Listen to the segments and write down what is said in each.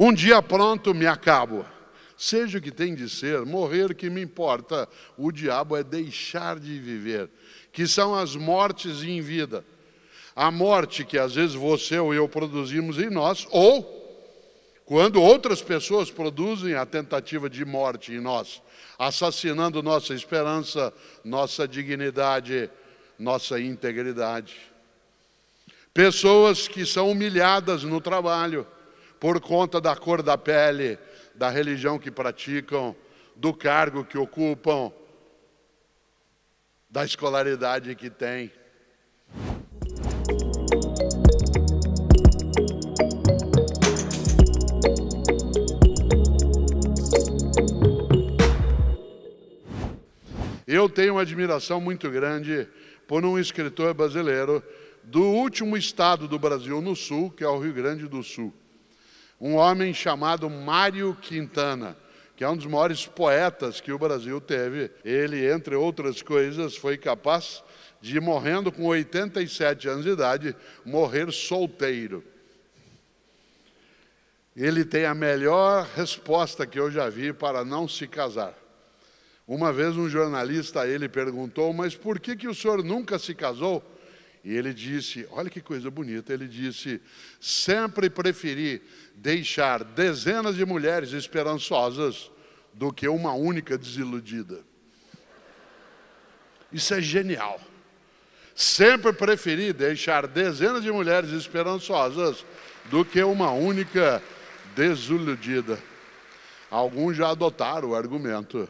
Um dia pronto, me acabo. Seja o que tem de ser, morrer que me importa. O diabo é deixar de viver, que são as mortes em vida. A morte que às vezes você ou eu produzimos em nós, ou quando outras pessoas produzem a tentativa de morte em nós, assassinando nossa esperança, nossa dignidade, nossa integridade. Pessoas que são humilhadas no trabalho por conta da cor da pele, da religião que praticam, do cargo que ocupam, da escolaridade que têm. Eu tenho uma admiração muito grande por um escritor brasileiro do último estado do Brasil no sul, que é o Rio Grande do Sul. Um homem chamado Mário Quintana, que é um dos maiores poetas que o Brasil teve. Ele, entre outras coisas, foi capaz de, morrendo com 87 anos de idade, morrer solteiro. Ele tem a melhor resposta que eu já vi para não se casar. Uma vez um jornalista a ele perguntou, mas por que o senhor nunca se casou? E ele disse, olha que coisa bonita, ele disse, sempre preferi deixar dezenas de mulheres esperançosas do que uma única desiludida. Isso é genial. Sempre preferi deixar dezenas de mulheres esperançosas do que uma única desiludida. Alguns já adotaram o argumento.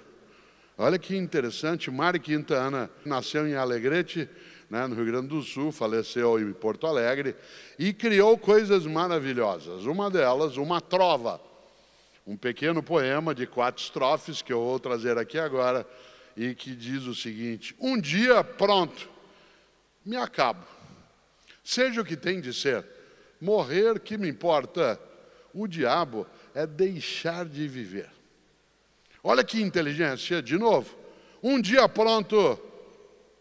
Olha que interessante, Mário Quintana nasceu em Alegrete, no Rio Grande do Sul, faleceu em Porto Alegre e criou coisas maravilhosas. Uma delas, uma trova, um pequeno poema de 4 estrofes que eu vou trazer aqui agora e que diz o seguinte: um dia pronto, me acabo. Seja o que tem de ser, morrer que me importa. O diabo é deixar de viver. Olha que inteligência, de novo. Um dia pronto,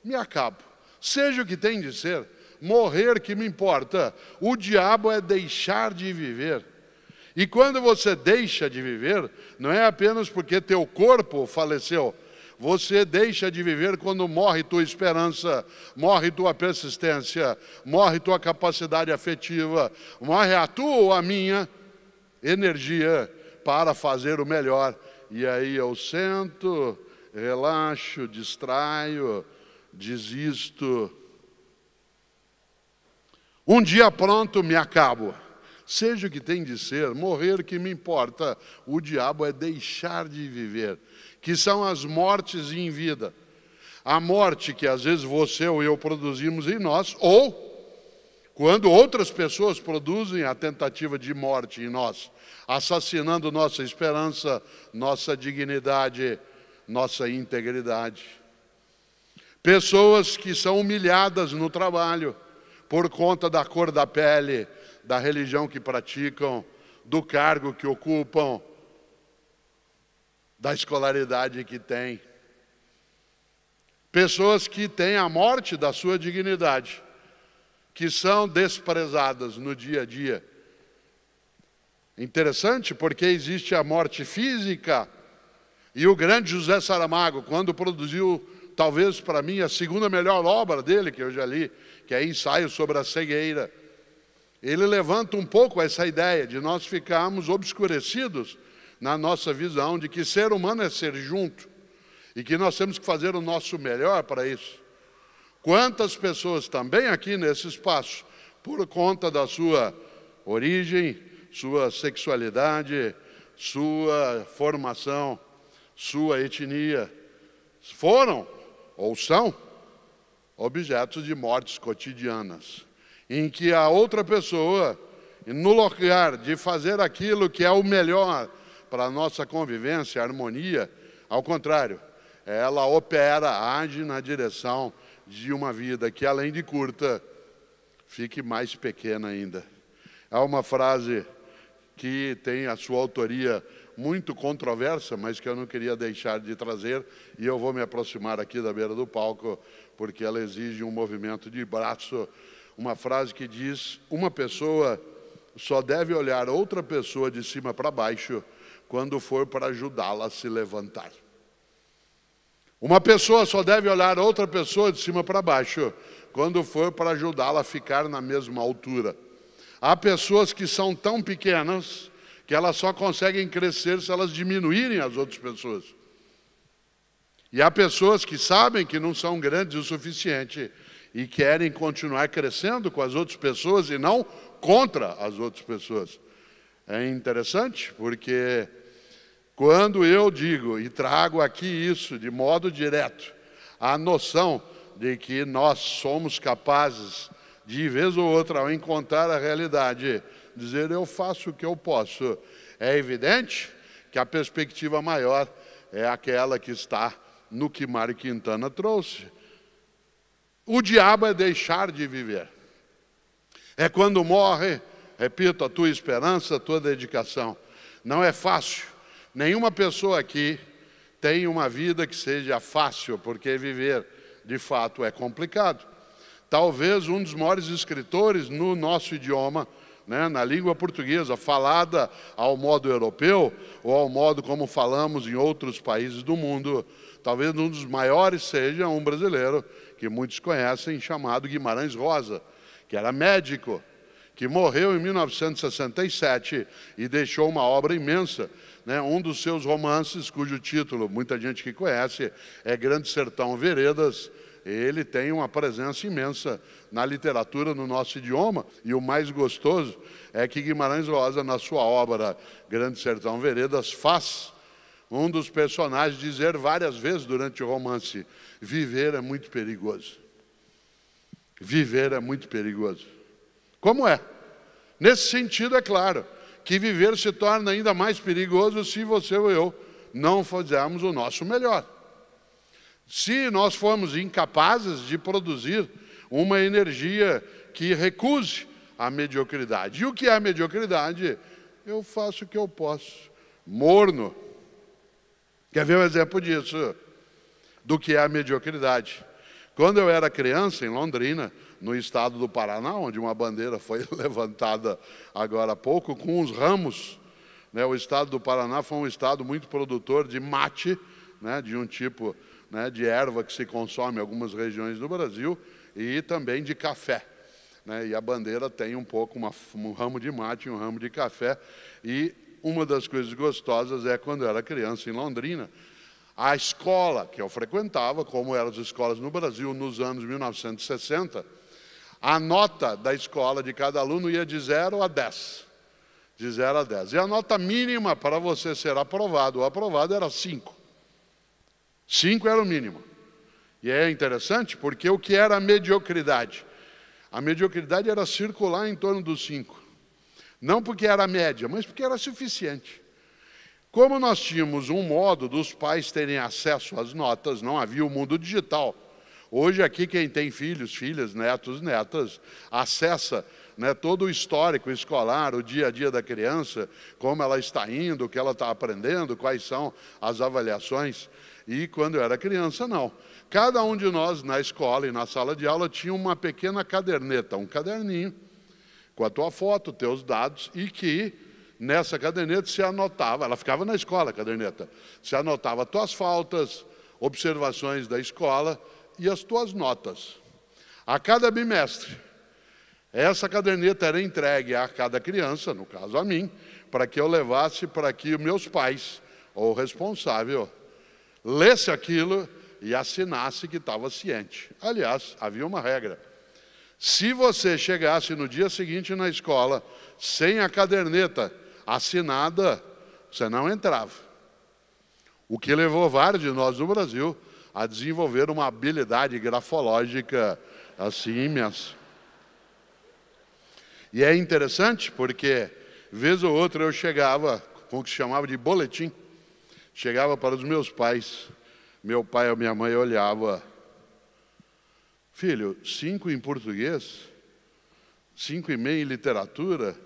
me acabo. Seja o que tem de ser, morrer que me importa. O diabo é deixar de viver. E quando você deixa de viver, não é apenas porque teu corpo faleceu. Você deixa de viver quando morre tua esperança, morre tua persistência, morre tua capacidade afetiva, morre a tua ou a minha energia para fazer o melhor. E aí eu sento, relaxo, distraio, desisto. Um dia pronto, me acabo. Seja o que tem de ser, morrer que me importa. O diabo é deixar de viver, que são as mortes em vida. A morte que às vezes você ou eu produzimos em nós, ou quando outras pessoas produzem a tentativa de morte em nós, assassinando nossa esperança, nossa dignidade, nossa integridade. Pessoas que são humilhadas no trabalho por conta da cor da pele, da religião que praticam, do cargo que ocupam, da escolaridade que têm. Pessoas que têm a morte da sua dignidade, que são desprezadas no dia a dia. Interessante porque existe a morte física, e o grande José Saramago, quando produziu, talvez para mim, a segunda melhor obra dele que eu já li, que é Ensaio sobre a Cegueira, ele levanta um pouco essa ideia de nós ficarmos obscurecidos na nossa visão de que ser humano é ser junto e que nós temos que fazer o nosso melhor para isso. Quantas pessoas também aqui nesse espaço, por conta da sua origem, sua sexualidade, sua formação, sua etnia, foram ou são objetos de mortes cotidianas, em que a outra pessoa, no lugar de fazer aquilo que é o melhor para a nossa convivência, harmonia, ao contrário, ela opera, age na direção de uma vida que, além de curta, fique mais pequena ainda. Há uma frase que tem a sua autoria muito controversa, mas que eu não queria deixar de trazer, e eu vou me aproximar aqui da beira do palco, porque ela exige um movimento de braço. Uma frase que diz: uma pessoa só deve olhar outra pessoa de cima para baixo quando for para ajudá-la a se levantar. Uma pessoa só deve olhar outra pessoa de cima para baixo quando for para ajudá-la a ficar na mesma altura. Há pessoas que são tão pequenas que elas só conseguem crescer se elas diminuírem as outras pessoas. E há pessoas que sabem que não são grandes o suficiente e querem continuar crescendo com as outras pessoas e não contra as outras pessoas. É interessante porque quando eu digo e trago aqui isso de modo direto, a noção de que nós somos capazes de vez ou outra, ao encontrar a realidade, dizer eu faço o que eu posso, é evidente que a perspectiva maior é aquela que está no que Mário Quintana trouxe. O diabo é deixar de viver. É quando morre, repito, a tua esperança, a tua dedicação. Não é fácil. Nenhuma pessoa aqui tem uma vida que seja fácil, porque viver, de fato, é complicado. Talvez um dos maiores escritores no nosso idioma, na língua portuguesa, falada ao modo europeu, ou ao modo como falamos em outros países do mundo, talvez um dos maiores seja um brasileiro, que muitos conhecem, chamado Guimarães Rosa, que era médico, que morreu em 1967 e deixou uma obra imensa. Um dos seus romances, cujo título muita gente que conhece, é Grande Sertão Veredas. Ele tem uma presença imensa na literatura no nosso idioma, e o mais gostoso é que Guimarães Rosa, na sua obra Grande Sertão Veredas, faz um dos personagens dizer várias vezes durante o romance: viver é muito perigoso. Viver é muito perigoso. Como é? Nesse sentido, é claro, que viver se torna ainda mais perigoso se você ou eu não fizermos o nosso melhor. Se nós formos incapazes de produzir uma energia que recuse a mediocridade. E o que é a mediocridade? Eu faço o que eu posso. Morno. Quer ver um exemplo disso? Do que é a mediocridade? Quando eu era criança, em Londrina, no estado do Paraná, onde uma bandeira foi levantada agora há pouco, com os ramos, o estado do Paraná foi um estado muito produtor de mate, de um tipo de erva que se consome em algumas regiões do Brasil, e também de café. E a bandeira tem um pouco um ramo de mate e um ramo de café. E uma das coisas gostosas é quando eu era criança em Londrina, a escola que eu frequentava, como eram as escolas no Brasil nos anos 1960, a nota da escola de cada aluno ia de 0 a 10. De 0 a 10. E a nota mínima para você ser aprovado ou aprovado era 5. 5 era o mínimo. E é interessante porque o que era a mediocridade? A mediocridade era circular em torno dos 5. Não porque era média, mas porque era suficiente. Como nós tínhamos um modo dos pais terem acesso às notas, não havia o mundo digital. Hoje aqui quem tem filhos, filhas, netos, netas, acessa todo o histórico escolar, o dia a dia da criança, como ela está indo, o que ela está aprendendo, quais são as avaliações. E quando eu era criança, não. Cada um de nós, na escola e na sala de aula, tinha uma pequena caderneta, um caderninho, com a tua foto, teus dados, e que nessa caderneta se anotava, ela ficava na escola, a caderneta, se anotava tuas faltas, observações da escola e as tuas notas. A cada bimestre, essa caderneta era entregue a cada criança, no caso a mim, para que eu levasse para que meus pais, ou o responsável, lesse aquilo e assinasse que estava ciente. Aliás, havia uma regra. Se você chegasse no dia seguinte na escola sem a caderneta assinada, você não entrava. O que levou vários de nós no Brasil a desenvolver uma habilidade grafológica assim imensa. E é interessante porque, vez ou outra, eu chegava com o que se chamava de boletim. Chegava para os meus pais, meu pai ou minha mãe olhava: filho, 5 em português, 5,5 em literatura,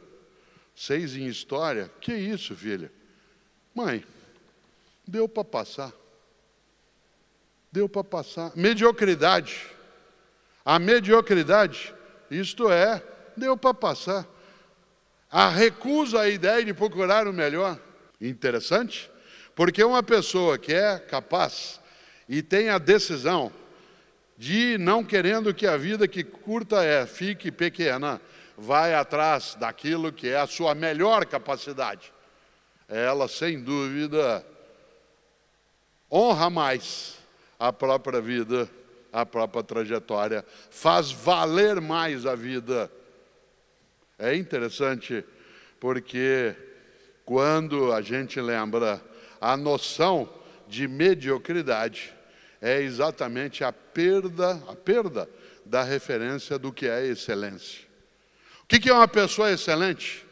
6 em história. Que isso, filha? Mãe, deu para passar. Deu para passar. Mediocridade. A mediocridade, isto é, deu para passar. A recusa à ideia de procurar o melhor. Interessante, porque uma pessoa que é capaz e tem a decisão de, não querendo que a vida que curta fique pequena, vai atrás daquilo que é a sua melhor capacidade. Ela, sem dúvida, honra mais a própria vida, a própria trajetória, faz valer mais a vida. É interessante porque quando a gente lembra a noção de mediocridade, é exatamente a perda da referência do que é excelência. O que é uma pessoa excelente?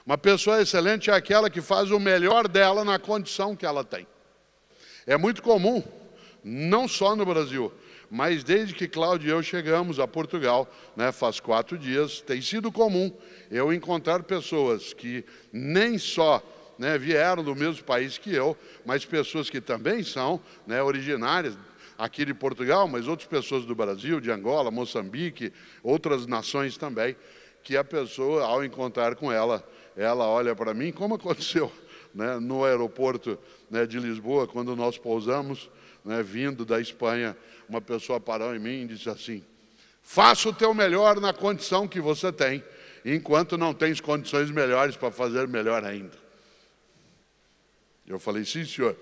Uma pessoa excelente é aquela que faz o melhor dela na condição que ela tem. É muito comum, não só no Brasil, mas desde que Cláudio e eu chegamos a Portugal, faz 4 dias, tem sido comum eu encontrar pessoas que nem só vieram do mesmo país que eu, mas pessoas que também são originárias aqui de Portugal, mas outras pessoas do Brasil, de Angola, Moçambique, outras nações também, que a pessoa, ao encontrar com ela olha para mim, como aconteceu no aeroporto de Lisboa, quando nós pousamos, vindo da Espanha, uma pessoa parou em mim e disse assim: faça o teu melhor na condição que você tem, enquanto não tens condições melhores para fazer melhor ainda. Eu falei: sim, senhor.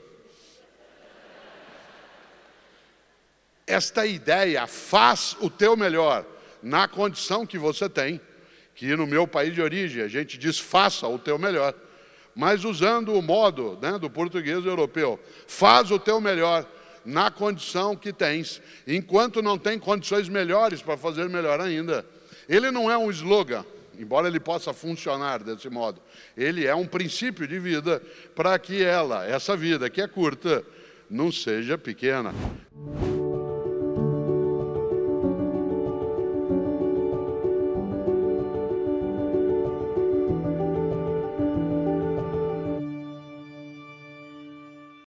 Esta ideia, faz o teu melhor na condição que você tem, que no meu país de origem a gente diz faça o teu melhor, mas usando o modo do português europeu, faz o teu melhor na condição que tens, enquanto não tem condições melhores para fazer melhor ainda. Ele não é um slogan, embora ele possa funcionar desse modo. Ele é um princípio de vida para que essa vida que é curta, não seja pequena.